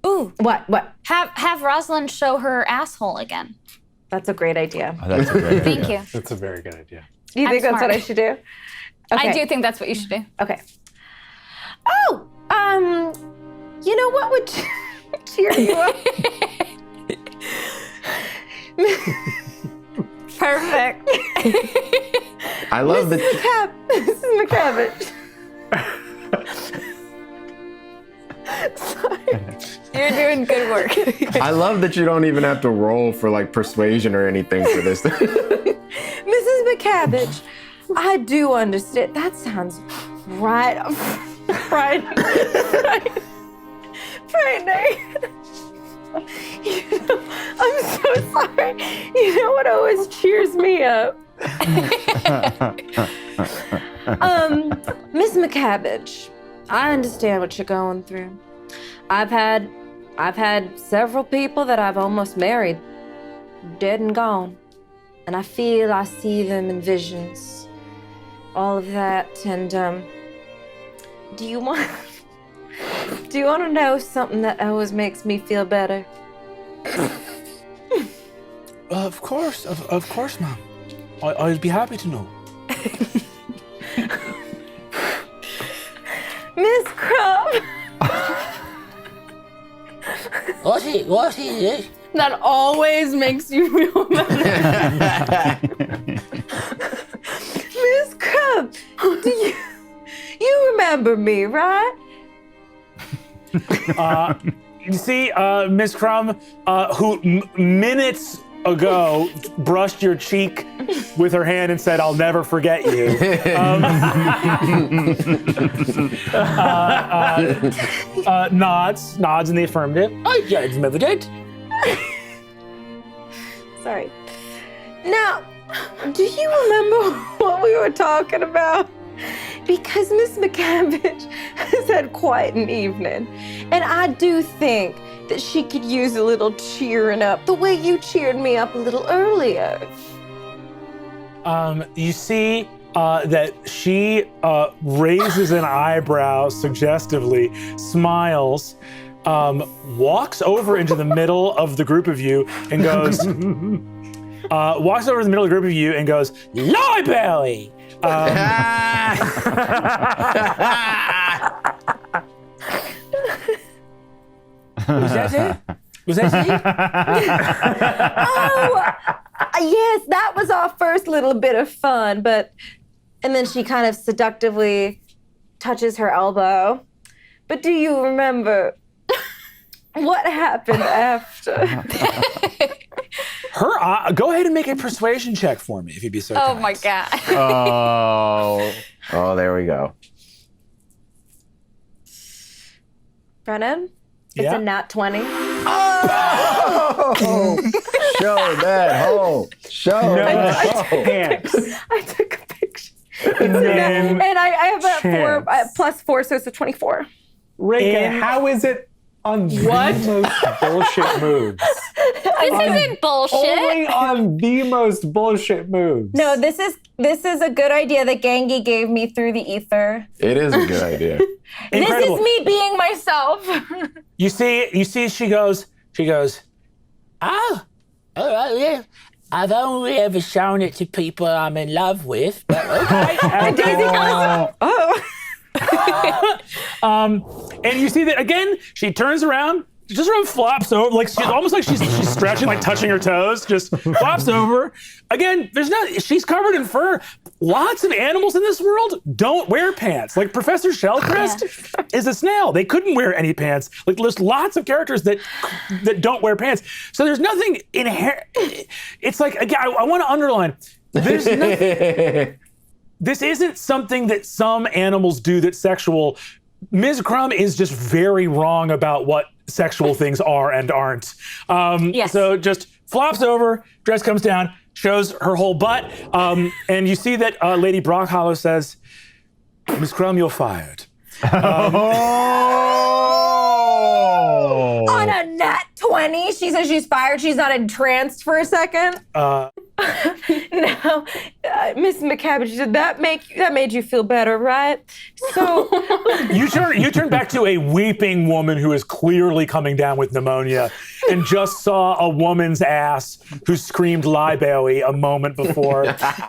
Ooh. What? Have Rosalind show her asshole again. That's a great idea. Oh, that's a great idea. Thank you. That's a very good idea. Do you think that's smart. what I should do? Okay. I do think that's what you should do. Okay. Oh, you know what would cheer you up? Perfect. I love that. Mrs. McCabbage. Sorry. You're doing good work. I love that you don't even have to roll for like persuasion or anything for this. Mrs. McCabbage, I do understand. That sounds right. Frightening. You know, I'm so sorry. You know what always cheers me up? Miss McCabbage, I understand what you're going through. I've had several people that I've almost married, dead and gone. And I feel I see them in visions, all of that. And do you want to know something that always makes me feel better? Of course, Mom. I'll be happy to know. Miss Crumb. What is it? That always makes you feel better. Miss Crumb, do you remember me, right? You see, Miss Crumb, who minutes ago brushed your cheek with her hand and said, "I'll never forget you." Nods in the affirmative. I don't remember that. Sorry. Now, do you remember what we were talking about? Because Miss McCabbage has had quite an evening, and I do think that she could use a little cheering up, the way you cheered me up a little earlier. You see that she raises an eyebrow suggestively, smiles, walks over into the middle of the group of you and goes, "Library!" Was that it? Was that it? Oh, yes, that was our first little bit of fun, and then she kind of seductively touches her elbow. But do you remember what happened after? Go ahead and make a persuasion check for me, if you'd be so kind. Oh my God. Oh, there we go. Brennan? It's Yeah? a nat 20. Oh! Show that hole. Show that hole. I took a picture. And I have a 4 plus 4, so it's a 24. Reagan, how is it on the most bullshit moves? This isn't bullshit. Only on the most bullshit moves. No, this is a good idea that Gangi gave me through the ether. It is a good idea. Incredible. This is me being myself. You see, she goes, Oh, all right, yeah. I've only ever shown it to people I'm in love with, but okay. And you see that again, she turns around, just sort of flops over, like she's almost like she's stretching, like touching her toes, just flops over. Again, she's covered in fur. Lots of animals in this world don't wear pants. Like Professor Shellcrest is a snail. They couldn't wear any pants. Like there's lots of characters that don't wear pants. So there's nothing inherent. It's like, again, I want to underline, there's nothing. This isn't something that some animals do that's sexual. Ms. Crumb is just very wrong about what sexual things are and aren't. Yes. So just flops over, dress comes down, shows her whole butt, and you see that Lady Brockhollow says, "Ms. Crumb, you're fired." On a nat 20, she says she's fired. She's not entranced for a second. Now, Miss McCabbage, did that made you feel better, right? So You turn back to a weeping woman who is clearly coming down with pneumonia and just saw a woman's ass who screamed lie Bailey a moment before.